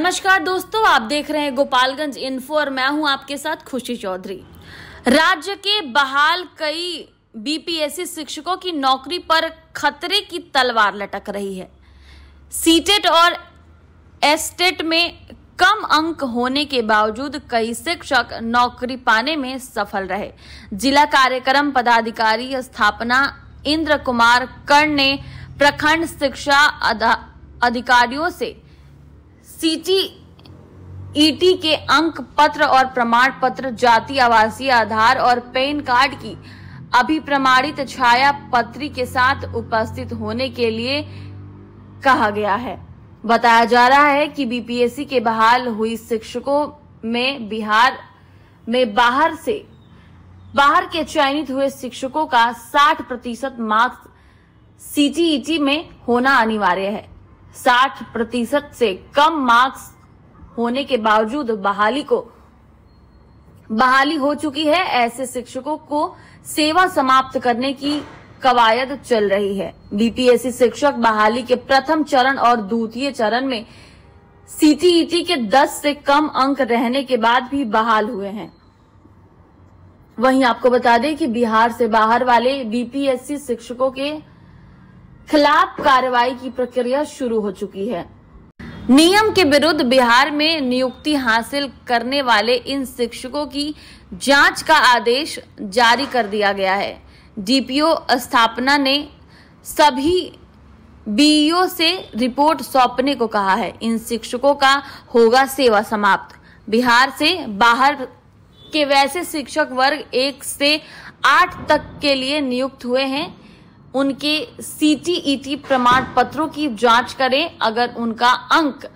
नमस्कार दोस्तों, आप देख रहे हैं गोपालगंज इन्फो और मैं हूं आपके साथ खुशी चौधरी। राज्य के बहाल कई बीपीएससी शिक्षकों की नौकरी पर खतरे की तलवार लटक रही है। सीटेट और एस्टेट में कम अंक होने के बावजूद कई शिक्षक नौकरी पाने में सफल रहे। जिला कार्यक्रम पदाधिकारी स्थापना इंद्र कुमार कर्ण ने प्रखंड शिक्षा अधिकारियों से सीटीईटी के अंक पत्र और प्रमाण पत्र, जाति आवासीय आधार और पैन कार्ड की अभिप्रमाणित छाया पत्री के साथ उपस्थित होने के लिए कहा गया है। बताया जा रहा है कि बीपीएससी के बहाल हुई शिक्षकों में बिहार में बाहर के चयनित हुए शिक्षकों का 60% मार्क्स सीटीईटी में होना अनिवार्य है। 60% से कम मार्क्स होने के बावजूद बहाली हो चुकी है। ऐसे शिक्षकों को सेवा समाप्त करने की कवायद चल रही है। बीपीएससी शिक्षक बहाली के प्रथम चरण और द्वितीय चरण में सीटीईटी के 10 से कम अंक रहने के बाद भी बहाल हुए हैं। वहीं आपको बता दें कि बिहार से बाहर वाले बीपीएससी शिक्षकों के खिलाफ कार्रवाई की प्रक्रिया शुरू हो चुकी है। नियम के विरुद्ध बिहार में नियुक्ति हासिल करने वाले इन शिक्षकों की जांच का आदेश जारी कर दिया गया है। डीपीओ स्थापना ने सभी बीईओ से रिपोर्ट सौंपने को कहा है। इन शिक्षकों का होगा सेवा समाप्त। बिहार से बाहर के वैसे शिक्षक वर्ग 1 से 8 तक के लिए नियुक्त हुए हैं। उनके सीटीईटी प्रमाण पत्रों की जांच करें। अगर उनका अंक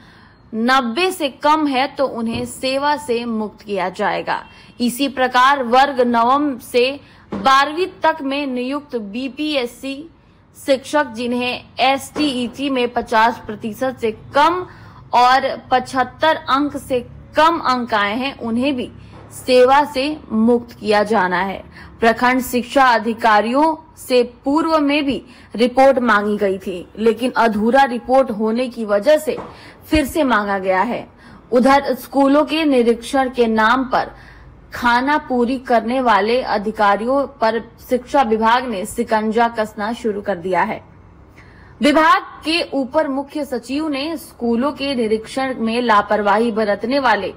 90 से कम है तो उन्हें सेवा से मुक्त किया जाएगा। इसी प्रकार वर्ग 9 से 12वीं तक में नियुक्त बीपीएससी शिक्षक जिन्हें एसटीईटी में 50% से कम और 75 अंक से कम अंक आए हैं, उन्हें भी सेवा से मुक्त किया जाना है। प्रखंड शिक्षा अधिकारियों से पूर्व में भी रिपोर्ट मांगी गई थी, लेकिन अधूरा रिपोर्ट होने की वजह से फिर से मांगा गया है। उधर स्कूलों के निरीक्षण के नाम पर खाना पूरी करने वाले अधिकारियों पर शिक्षा विभाग ने शिकंजा कसना शुरू कर दिया है। विभाग के ऊपर मुख्य सचिव ने स्कूलों के निरीक्षण में लापरवाही बरतने वाले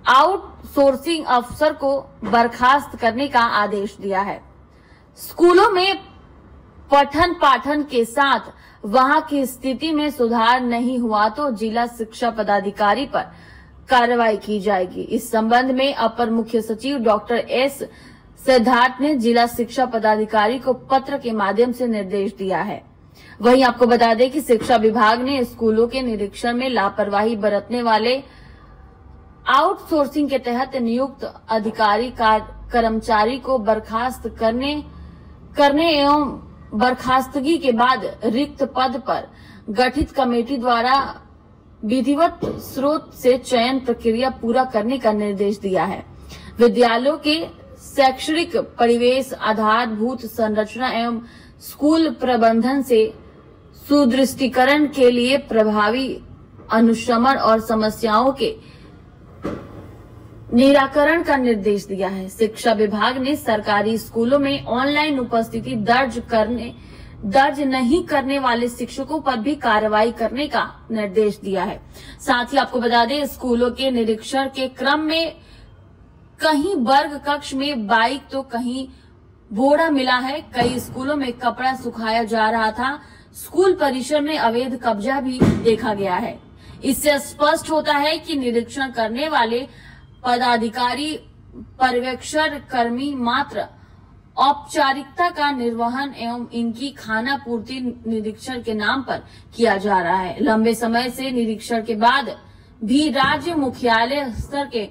आउटसोर्सिंग अफसर को बर्खास्त करने का आदेश दिया है। स्कूलों में पठन पाठन के साथ वहां की स्थिति में सुधार नहीं हुआ तो जिला शिक्षा पदाधिकारी पर कार्रवाई की जाएगी। इस संबंध में अपर मुख्य सचिव डॉक्टर एस सिद्धार्थ ने जिला शिक्षा पदाधिकारी को पत्र के माध्यम से निर्देश दिया है। वहीं आपको बता दें कि शिक्षा विभाग ने स्कूलों के निरीक्षण में लापरवाही बरतने वाले आउटसोर्सिंग के तहत नियुक्त अधिकारी कर्मचारी को बर्खास्त करने एवं बर्खास्तगी के बाद रिक्त पद पर गठित कमेटी द्वारा विधिवत स्रोत से चयन प्रक्रिया पूरा करने का निर्देश दिया है। विद्यालयों के शैक्षणिक परिवेश, आधारभूत संरचना एवं स्कूल प्रबंधन से सुदृढ़ीकरण के लिए प्रभावी अनुश्रवण और समस्याओं के निराकरण का निर्देश दिया है। शिक्षा विभाग ने सरकारी स्कूलों में ऑनलाइन उपस्थिति दर्ज नहीं करने वाले शिक्षकों पर भी कार्रवाई करने का निर्देश दिया है। साथ ही आपको बता दें, स्कूलों के निरीक्षण के क्रम में कहीं वर्ग कक्ष में बाइक तो कहीं बोरा मिला है। कई स्कूलों में कपड़ा सुखाया जा रहा था। स्कूल परिसर में अवैध कब्जा भी देखा गया है। इससे स्पष्ट होता है कि निरीक्षण करने वाले पदाधिकारी पर्यवेक्षण कर्मी मात्र औपचारिकता का निर्वहन एवं इनकी खाना पूर्ति निरीक्षण के नाम पर किया जा रहा है। लंबे समय से निरीक्षण के बाद भी राज्य मुख्यालय स्तर के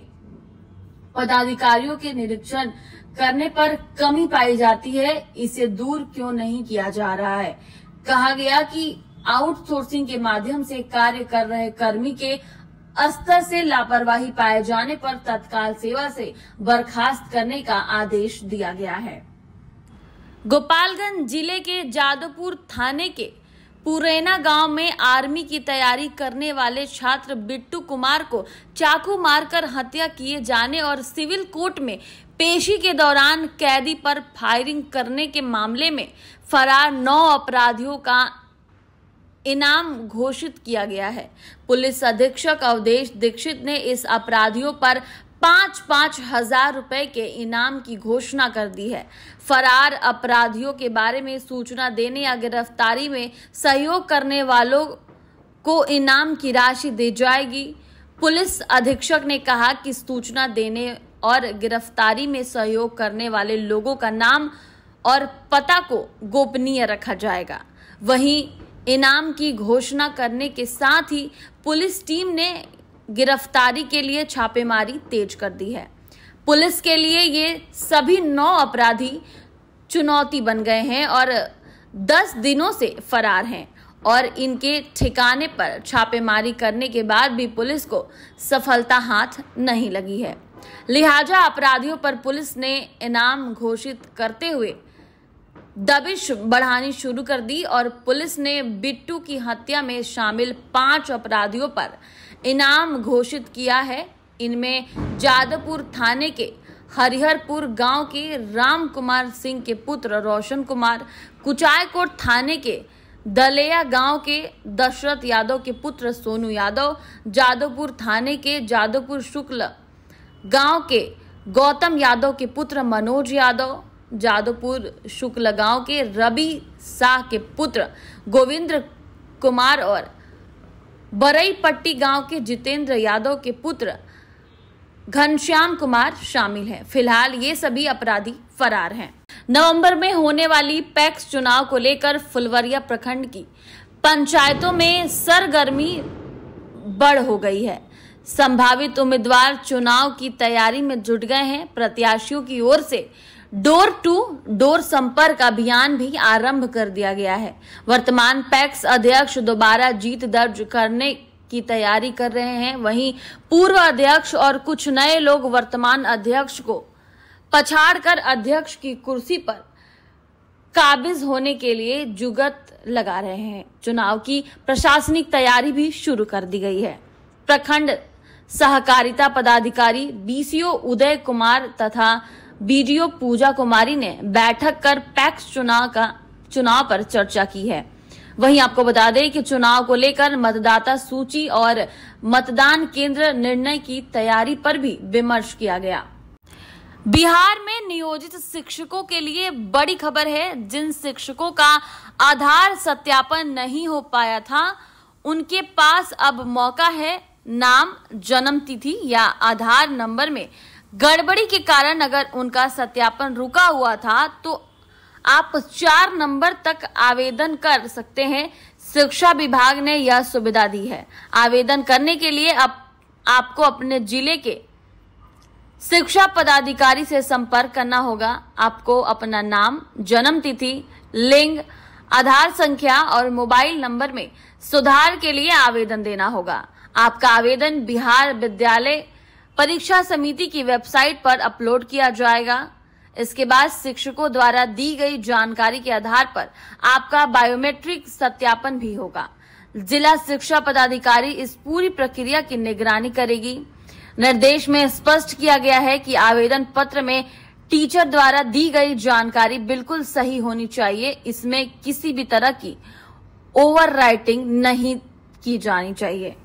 पदाधिकारियों के निरीक्षण करने पर कमी पाई जाती है। इसे दूर क्यों नहीं किया जा रहा है? कहा गया कि आउटसोर्सिंग के माध्यम से कार्य कर रहे कर्मी के स्तर से लापरवाही पाए जाने पर तत्काल सेवा से बर्खास्त करने का आदेश दिया गया है। गोपालगंज जिले के जादवपुर थाने के पुरैना गांव में आर्मी की तैयारी करने वाले छात्र बिट्टू कुमार को चाकू मारकर हत्या किए जाने और सिविल कोर्ट में पेशी के दौरान कैदी पर फायरिंग करने के मामले में फरार 9 अपराधियों का इनाम घोषित किया गया है। पुलिस अधीक्षक अवधेश दीक्षित ने इस अपराधियों पर 5-5 हजार रुपए के इनाम की घोषणा कर दी है। फरार अपराधियों के बारे में सूचना देने या गिरफ्तारी में सहयोग करने वालों को इनाम की राशि दी जाएगी। पुलिस अधीक्षक ने कहा कि सूचना देने और गिरफ्तारी में सहयोग करने वाले लोगों का नाम और पता को गोपनीय रखा जाएगा। वहीं इनाम की घोषणा करने के साथ ही पुलिस टीम ने गिरफ्तारी के लिए छापेमारी तेज कर दी है। पुलिस के लिए ये सभी 9 अपराधी चुनौती बन गए हैं और 10 दिनों से फरार हैं और इनके ठिकाने पर छापेमारी करने के बाद भी पुलिस को सफलता हाथ नहीं लगी है। लिहाजा अपराधियों पर पुलिस ने इनाम घोषित करते हुए दबिश बढ़ानी शुरू कर दी और पुलिस ने बिट्टू की हत्या में शामिल 5 अपराधियों पर इनाम घोषित किया है। इनमें जादवपुर थाने के हरिहरपुर गांव के राम कुमार सिंह के पुत्र रोशन कुमार, कुचायकोट थाने के दलेया गांव के दशरथ यादव के पुत्र सोनू यादव, जादवपुर थाने के जादवपुर शुक्ल गांव के गौतम यादव के पुत्र मनोज यादव, जादवपुर शुक्ल गांव के रवि शाह के पुत्र गोविंद्र कुमार और बरई पट्टी गांव के जितेंद्र यादव के पुत्र घनश्याम कुमार शामिल हैं। फिलहाल ये सभी अपराधी फरार हैं। नवंबर में होने वाली पैक्स चुनाव को लेकर फुलवरिया प्रखंड की पंचायतों में सरगर्मी बढ़ हो गई है। संभावित उम्मीदवार चुनाव की तैयारी में जुट गए हैं। प्रत्याशियों की ओर से डोर टू डोर संपर्क अभियान भी आरंभ कर दिया गया है। वर्तमान पैक्स अध्यक्ष दोबारा जीत दर्ज करने की तैयारी कर रहे हैं। वहीं पूर्व अध्यक्ष और कुछ नए लोग वर्तमान अध्यक्ष को पछाड़कर अध्यक्ष की कुर्सी पर काबिज होने के लिए जुगत लगा रहे हैं। चुनाव की प्रशासनिक तैयारी भी शुरू कर दी गई है। प्रखंड सहकारिता पदाधिकारी बीसीओ उदय कुमार तथा बीडीओ पूजा कुमारी ने बैठक कर पैक्स चुनाव पर चर्चा की है। वहीं आपको बता दें कि चुनाव को लेकर मतदाता सूची और मतदान केंद्र निर्णय की तैयारी पर भी विमर्श किया गया। बिहार में नियोजित शिक्षकों के लिए बड़ी खबर है। जिन शिक्षकों का आधार सत्यापन नहीं हो पाया था, उनके पास अब मौका है। नाम, जन्म तिथि या आधार नंबर में गड़बड़ी के कारण अगर उनका सत्यापन रुका हुआ था तो आप 4 नंबर तक आवेदन कर सकते हैं। शिक्षा विभाग ने यह सुविधा दी है। आवेदन करने के लिए आपको अपने जिले के शिक्षा पदाधिकारी से संपर्क करना होगा। आपको अपना नाम, जन्म तिथि, लिंग, आधार संख्या और मोबाइल नंबर में सुधार के लिए आवेदन देना होगा। आपका आवेदन बिहार विद्यालय परीक्षा समिति की वेबसाइट पर अपलोड किया जाएगा। इसके बाद शिक्षकों द्वारा दी गई जानकारी के आधार पर आपका बायोमेट्रिक सत्यापन भी होगा। जिला शिक्षा पदाधिकारी इस पूरी प्रक्रिया की निगरानी करेगी। निर्देश में स्पष्ट किया गया है कि आवेदन पत्र में टीचर द्वारा दी गई जानकारी बिल्कुल सही होनी चाहिए। इसमें किसी भी तरह की ओवर राइटिंग नहीं की जानी चाहिए।